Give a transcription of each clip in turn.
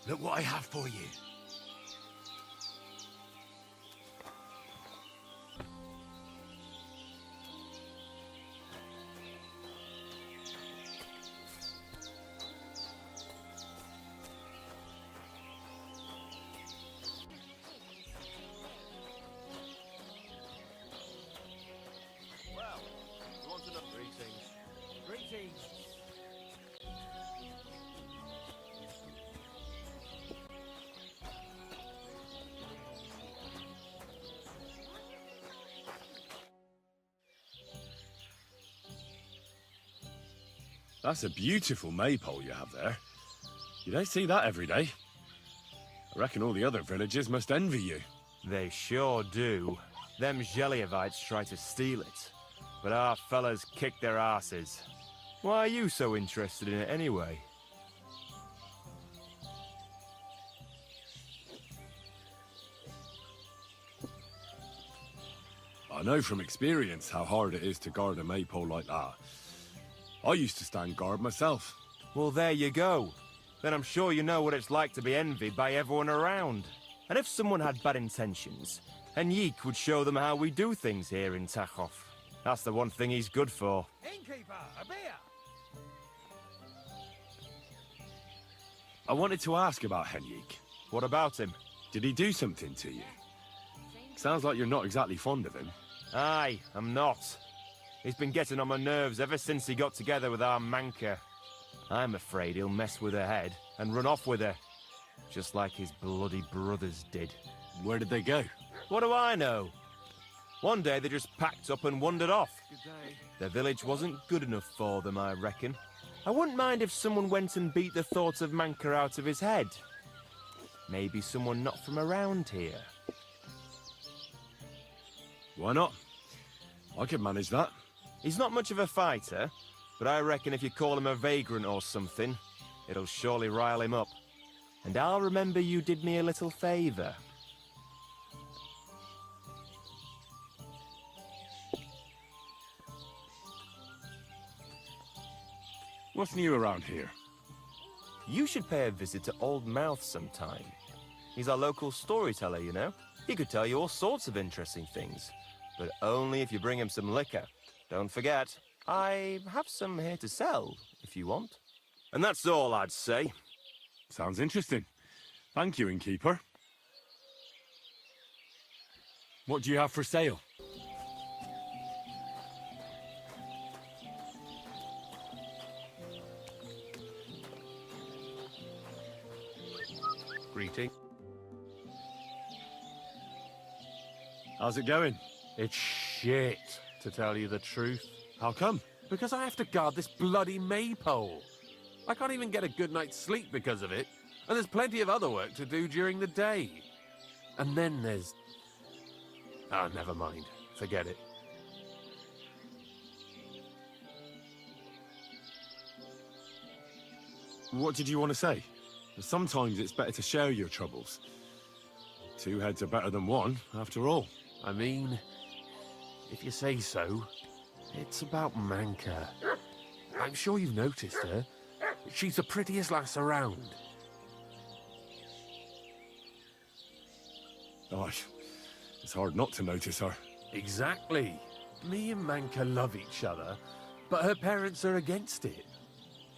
Look what I have for you. Well, you want enough greetings? Greetings! That's a beautiful maypole you have there. You don't see that every day. I reckon all the other villagers must envy you. They sure do. Them Geliovites try to steal it, but our fellas kick their asses. Why are you so interested in it anyway? I know from experience how hard it is to guard a maypole like that. I used to stand guard myself. Well, there you go. Then I'm sure you know what it's like to be envied by everyone around. And if someone had bad intentions, Henrik would show them how we do things here in Tachov. That's the one thing he's good for. Innkeeper, a beer! I wanted to ask about Henrik. What about him? Did he do something to you? Sounds like you're not exactly fond of him. Aye, I'm not. He's been getting on my nerves ever since he got together with our Manka. I'm afraid he'll mess with her head and run off with her. Just like his bloody brothers did. Where did they go? What do I know? One day they just packed up and wandered off. Good day. The village wasn't good enough for them, I reckon. I wouldn't mind if someone went and beat the thought of Manka out of his head. Maybe someone not from around here. Why not? I could manage that. He's not much of a fighter, but I reckon if you call him a vagrant or something, it'll surely rile him up. And I'll remember you did me a little favor. What's new around here? You should pay a visit to Old Mouth sometime. He's our local storyteller, you know. He could tell you all sorts of interesting things, but only if you bring him some liquor. Don't forget, I have some here to sell, if you want. And that's all I'd say. Sounds interesting. Thank you, innkeeper. What do you have for sale? Greeting. How's it going? It's shit, to tell you the truth. How come? Because I have to guard this bloody maypole. I can't even get a good night's sleep because of it, and there's plenty of other work to do during the day. And then there's... Ah, never mind. Forget it. What did you want to say? Sometimes it's better to share your troubles. Two heads are better than one, after all. I mean, if you say so, it's about Manka. I'm sure you've noticed her. She's the prettiest lass around. Gosh, it's hard not to notice her. Exactly. Me and Manka love each other, but her parents are against it.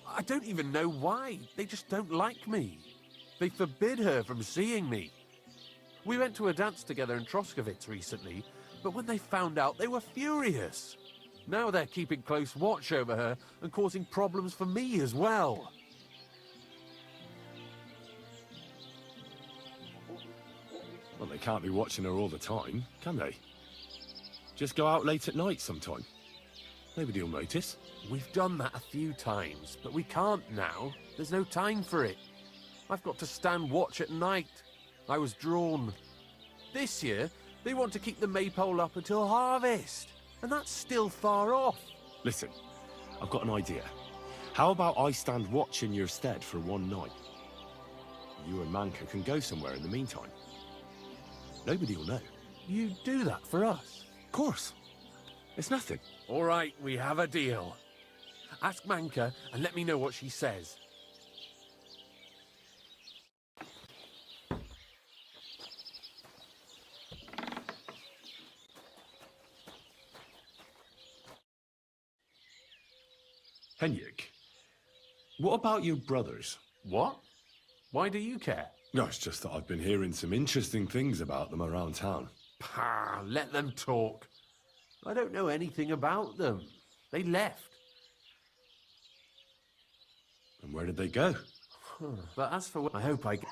I don't even know why. They just don't like me. They forbid her from seeing me. We went to a dance together in Troskovitz recently, but when they found out, they were furious. Now they're keeping close watch over her and causing problems for me as well. Well, they can't be watching her all the time, can they? Just go out late at night sometime. Nobody'll notice. We've done that a few times, but we can't now. There's no time for it. I've got to stand watch at night. I was drawn. This year, they want to keep the maypole up until harvest, and that's still far off. Listen, I've got an idea. How about I stand watch in your stead for one night? You and Manka can go somewhere in the meantime. Nobody will know. You do that for us? Of course. It's nothing. All right, we have a deal. Ask Manka and let me know what she says. Henrik, what about your brothers? What? Why do you care? No, it's just that I've been hearing some interesting things about them around town. Pah, let them talk. I don't know anything about them. They left. And where did they go? But as for what I hope I get...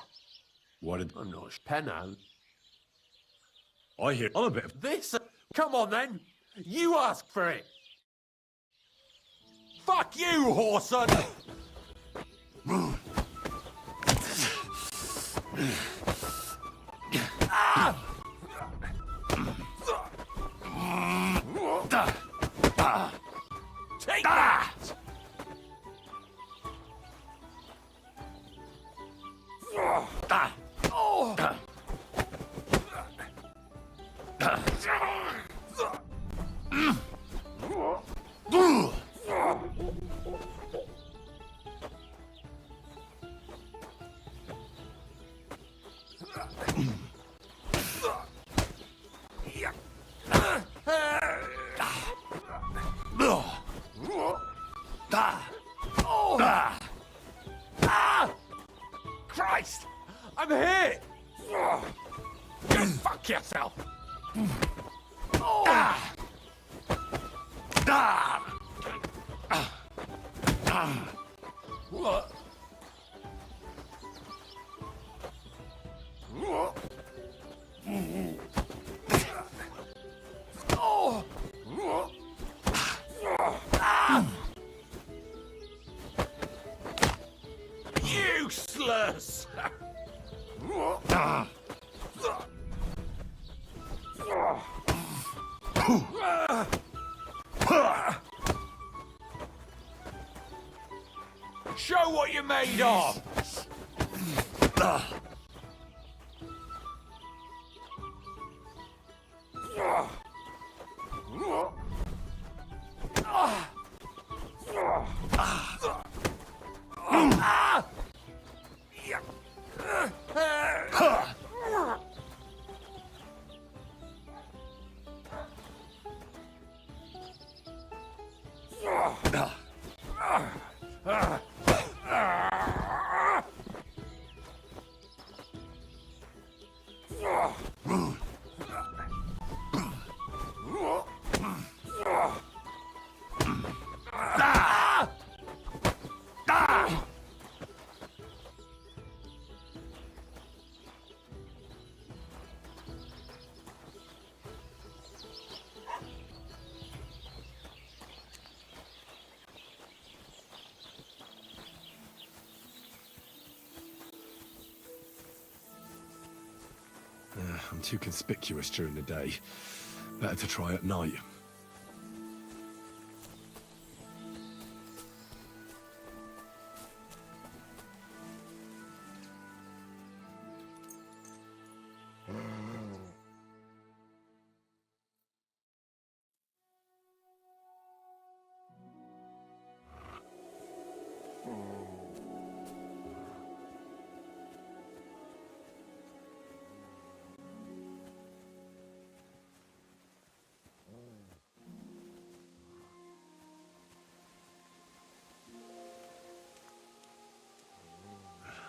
What did... I'm not pen out. I hear... I'm a bit of... This... Come on, then. You ask for it. Fuck you, whoreson! Take that! Christ! I'm hit! Go fuck yourself! What? Useless! Show what you're made of! I'm too conspicuous during the day. Better to try at night.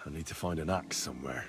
I need to find an axe somewhere.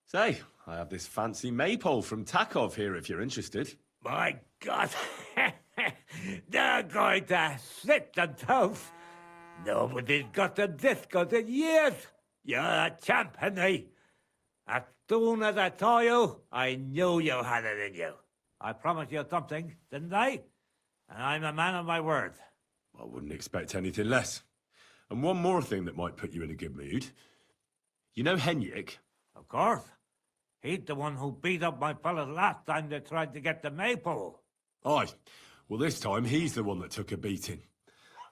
Say, I have this fancy maypole from Takov here if you're interested. My God. They're going to slit the toast. Nobody's got them this good in years. You're a champ, Henry. As soon as I saw you, I knew you had it in you. I promised you something, didn't I? And I'm a man of my word. I wouldn't expect anything less. And one more thing that might put you in a good mood. You know Henrik? Of course. He's the one who beat up my fellas last time they tried to get the maypole. Aye. Well, this time he's the one that took a beating.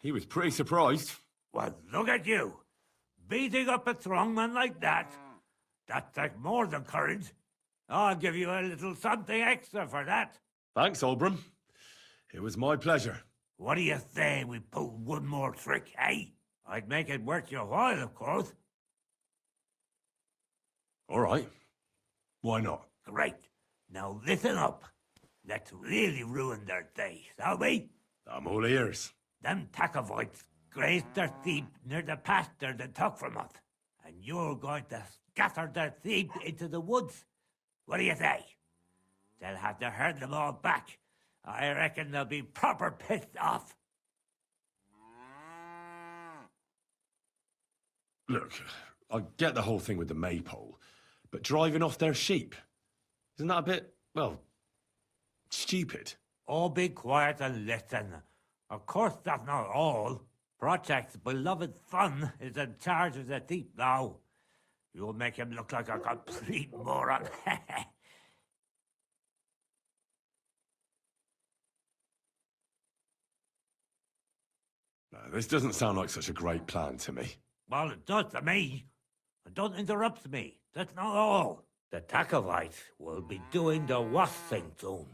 He was pretty surprised. Well, look at you. Beating up a strong man like that. That takes more than courage. I'll give you a little something extra for that. Thanks, Olbram. It was my pleasure. What do you say we pull one more trick, eh? I'd make it worth your while, of course. All right. Why not? Great. Now listen up. Let's really ruin their day, shall we? I'm all ears. Them Takovites grazed their sheep near the pasture they took from us. And you're going to scatter their sheep into the woods. What do you say? They'll have to herd them all back. I reckon they'll be proper pissed off. Look, I get the whole thing with the maypole, but driving off their sheep, isn't that a bit, well, stupid? Oh, be quiet and listen. Of course, that's not all. Project's beloved son is in charge of the sheep now. You'll make him look like a complete moron. No, this doesn't sound like such a great plan to me. Well, it does to me. And don't interrupt me. That's not all. The Takovites will be doing the wash thing soon.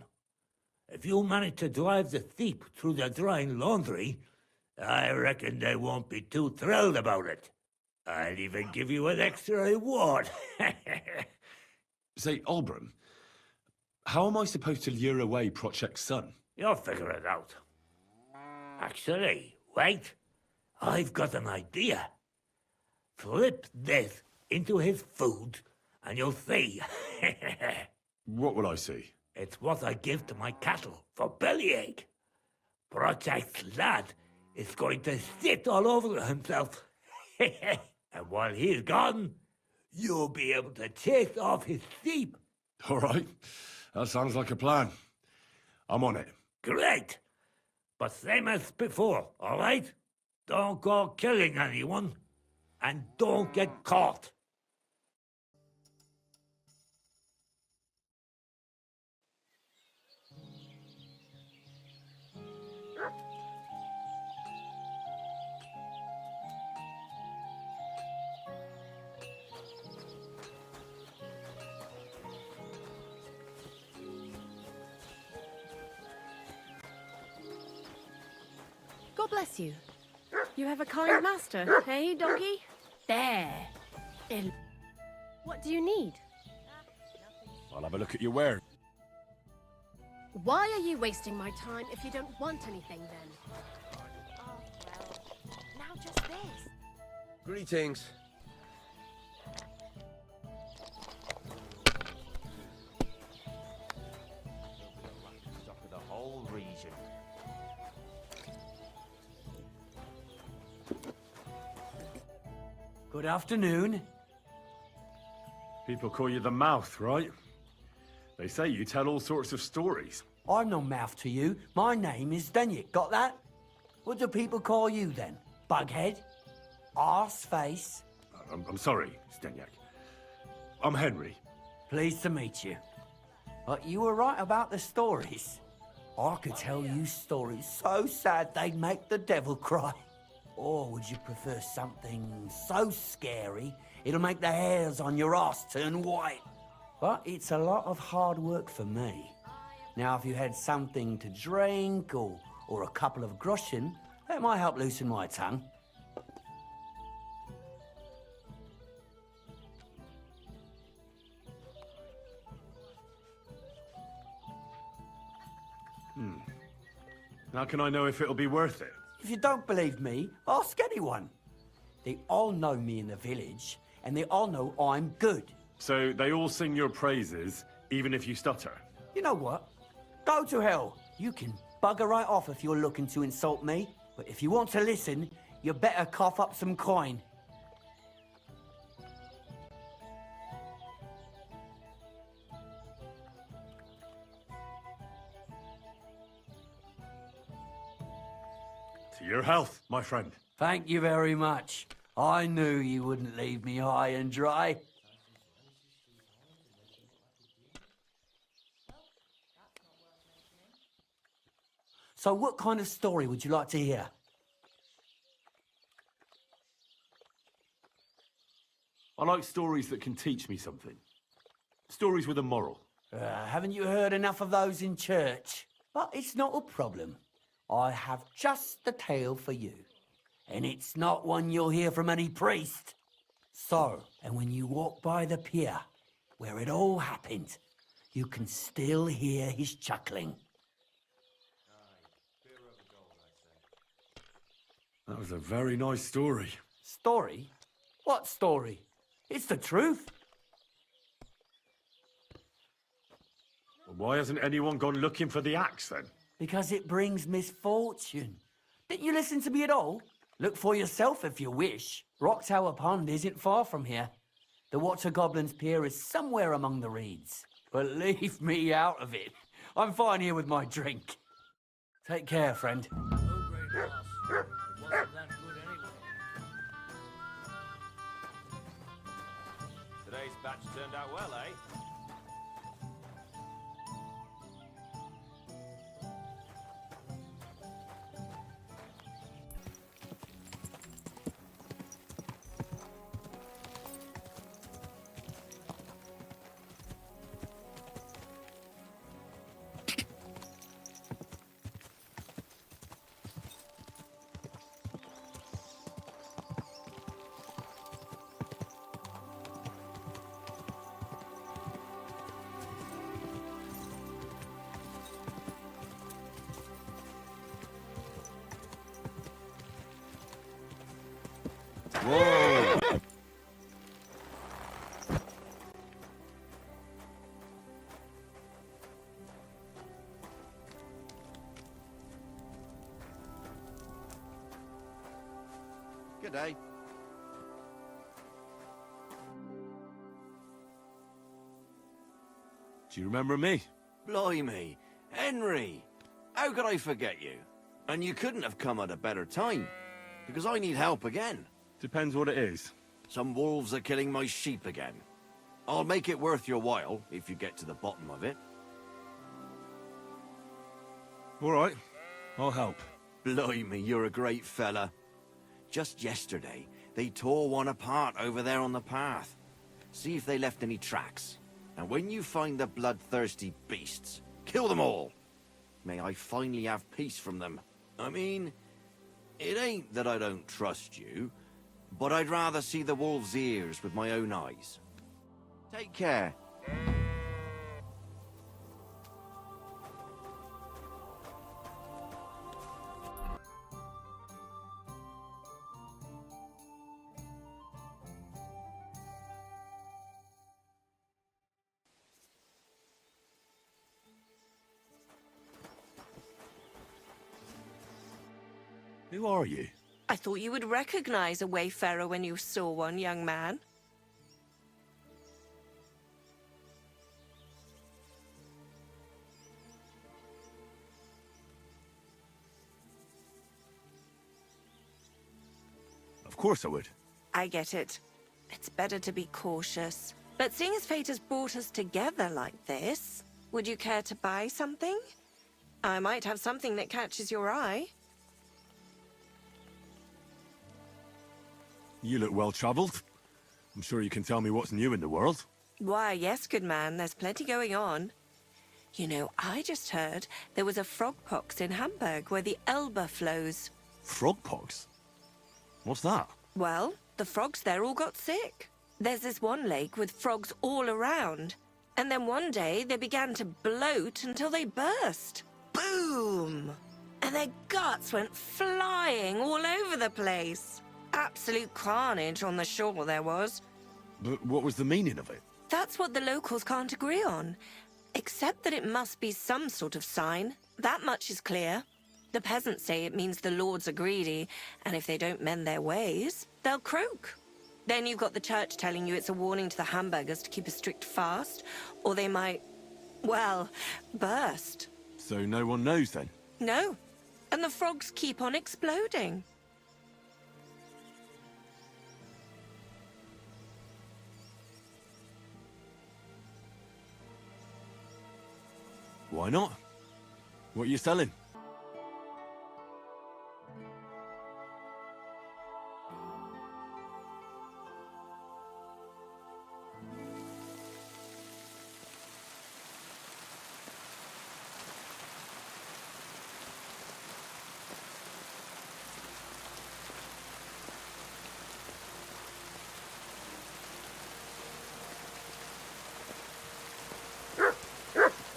If you manage to drive the sheep through the drying laundry, I reckon they won't be too thrilled about it. I'll even give you an extra reward. Say, Olbram, how am I supposed to lure away Project's son? You'll figure it out. Actually, wait. I've got an idea. Flip this into his food, and you'll see. What will I see? It's what I give to my cattle for bellyache. Project's lad is going to sit all over himself. And while he's gone, you'll be able to chase off his sheep. All right, that sounds like a plan. I'm on it. Great. But same as before, all right? Don't go killing anyone, and don't get caught. God bless you. You have a kind master, hey, doggy? There. What do you need? I'll have a look at your wares. Why are you wasting my time if you don't want anything, then? Oh, well, now just this. Greetings. Stock of the whole region. Good afternoon. People call you the Mouth, right? They say you tell all sorts of stories. I'm no mouth to you. My name is Denyek. Got that? What do people call you then? Bughead? Arseface? I'm sorry, Stenyak. I'm Henry. Pleased to meet you. But you were right about the stories. I could tell you stories so sad they'd make the devil cry. Or would you prefer something so scary it'll make the hairs on your ass turn white? But it's a lot of hard work for me. Now, if you had something to drink or a couple of groschen, that might help loosen my tongue. How can I know if it'll be worth it? If you don't believe me, ask anyone. They all know me in the village, and they all know I'm good. So they all sing your praises, even if you stutter? You know what? Go to hell. You can bugger right off if you're looking to insult me. But if you want to listen, you better cough up some coin. To your health, my friend. Thank you very much. I knew you wouldn't leave me high and dry. So what kind of story would you like to hear? I like stories that can teach me something. Stories with a moral. Haven't you heard enough of those in church? But it's not a problem. I have just the tale for you. And it's not one you'll hear from any priest. So, and when you walk by the pier, where it all happened, you can still hear his chuckling. That was a very nice story. Story? What story? It's the truth. Well, why hasn't anyone gone looking for the axe, then? Because it brings misfortune. Didn't you listen to me at all? Look for yourself if you wish. Rock Tower Pond isn't far from here. The Water Goblin's Pier is somewhere among the reeds. But leave me out of it. I'm fine here with my drink. Take care, friend. Today's batch turned out well, eh? Whoa! Good day. Do you remember me? Blimey, Henry! How could I forget you? And you couldn't have come at a better time, because I need help again. Depends what it is. Some wolves are killing my sheep again. I'll make it worth your while, if you get to the bottom of it. All right, I'll help. Blimey, you're a great fella. Just yesterday, they tore one apart over there on the path. See if they left any tracks. And when you find the bloodthirsty beasts, kill them all. May I finally have peace from them. I mean, it ain't that I don't trust you, but I'd rather see the wolf's ears with my own eyes. Take care. Who are you? I thought you would recognize a wayfarer when you saw one, young man. Of course I would. I get it. It's better to be cautious. But seeing as fate has brought us together like this, would you care to buy something? I might have something that catches your eye. You look well travelled. I'm sure you can tell me what's new in the world. Why, yes, good man, there's plenty going on. You know, I just heard there was a frog pox in Hamburg where the Elbe flows. Frogpox? What's that? Well, the frogs there all got sick. There's this one lake with frogs all around. And then one day they began to bloat until they burst. Boom! And their guts went flying all over the place. Absolute carnage on the shore there was. But what was the meaning of it? That's what the locals can't agree on. Except that it must be some sort of sign. That much is clear. The peasants say it means the lords are greedy, and if they don't mend their ways, they'll croak. Then you've got the church telling you it's a warning to the hamburgers to keep a strict fast, or they might, well, burst. So no one knows then? No. And the frogs keep on exploding. Why not? What are you selling?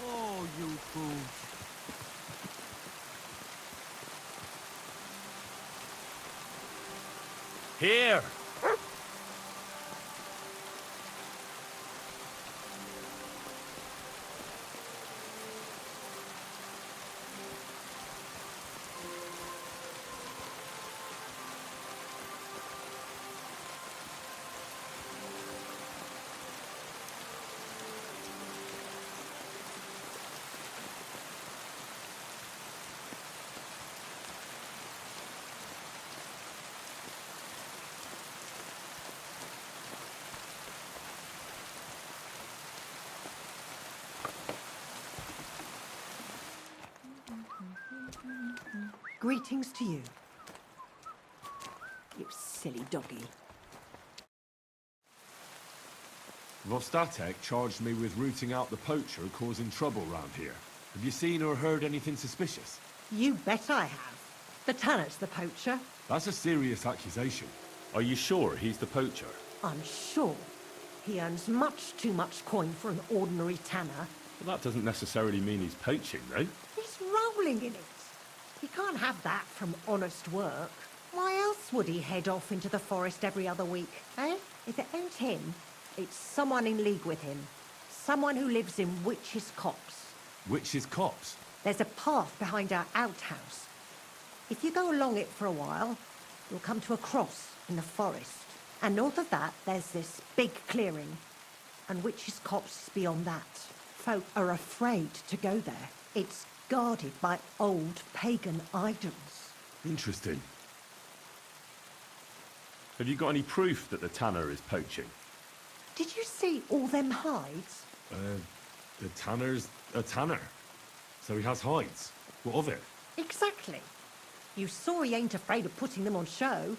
Oh, you fool. Here! Greetings to you. You silly doggy. Vostatek charged me with rooting out the poacher causing trouble round here. Have you seen or heard anything suspicious? You bet I have. The Tanner's the poacher. That's a serious accusation. Are you sure he's the poacher? I'm sure. He earns much too much coin for an ordinary tanner. Well, that doesn't necessarily mean he's poaching, though. He's rolling in it. He can't have that from honest work. Why else would he head off into the forest every other week, eh? If it ain't him, it's someone in league with him. Someone who lives in Witch's Copse. Witch's Copse? There's a path behind our outhouse. If you go along it for a while, you'll come to a cross in the forest. And north of that, there's this big clearing. And Witch's Copse is beyond that. Folk are afraid to go there. It's guarded by old pagan idols. Interesting. Have you got any proof that the tanner is poaching? Did you see all them hides? The tanner's a tanner. So he has hides. What of it? Exactly. You saw he ain't afraid of putting them on show.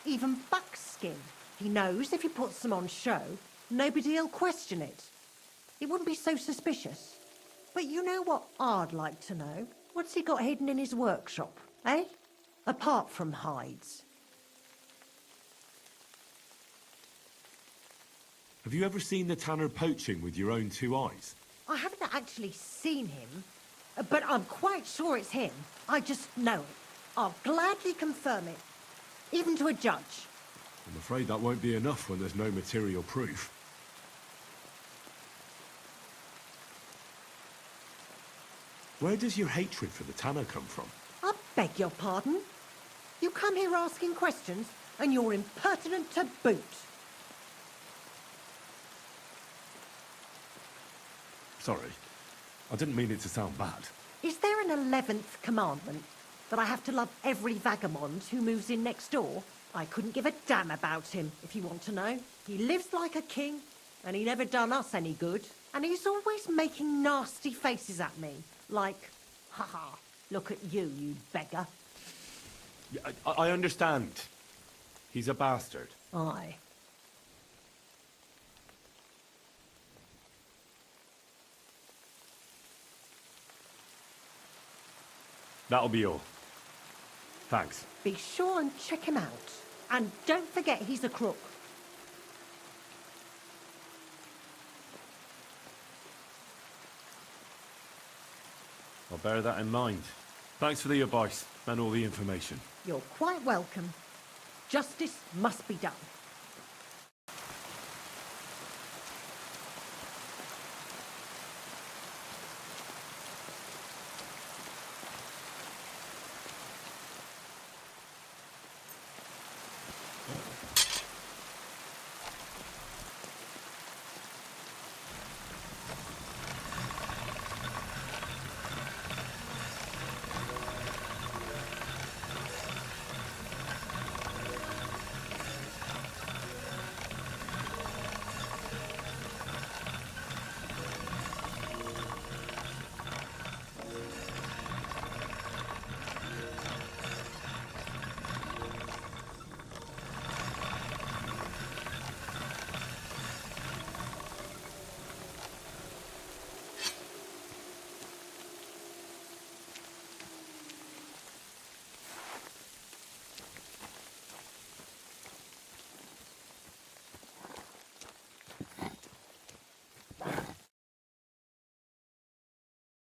Even buckskin. He knows if he puts them on show, nobody'll question it. It wouldn't be so suspicious. But you know what I'd like to know? What's he got hidden in his workshop, eh? Apart from hides. Have you ever seen the tanner poaching with your own two eyes? I haven't actually seen him, but I'm quite sure it's him. I just know it. I'll gladly confirm it, even to a judge. I'm afraid that won't be enough when there's no material proof. Where does your hatred for the tanner come from? I beg your pardon? You come here asking questions, and you're impertinent to boot. Sorry. I didn't mean it to sound bad. Is there an 11th commandment? That I have to love every vagabond who moves in next door? I couldn't give a damn about him, if you want to know. He lives like a king, and he never done us any good. And he's always making nasty faces at me. Like, haha, look at you, you beggar. Yeah, I understand. He's a bastard. Aye. That'll be all. Thanks. Be sure and check him out. And don't forget he's a crook. I'll bear that in mind. Thanks for the advice and all the information. You're quite welcome. Justice must be done.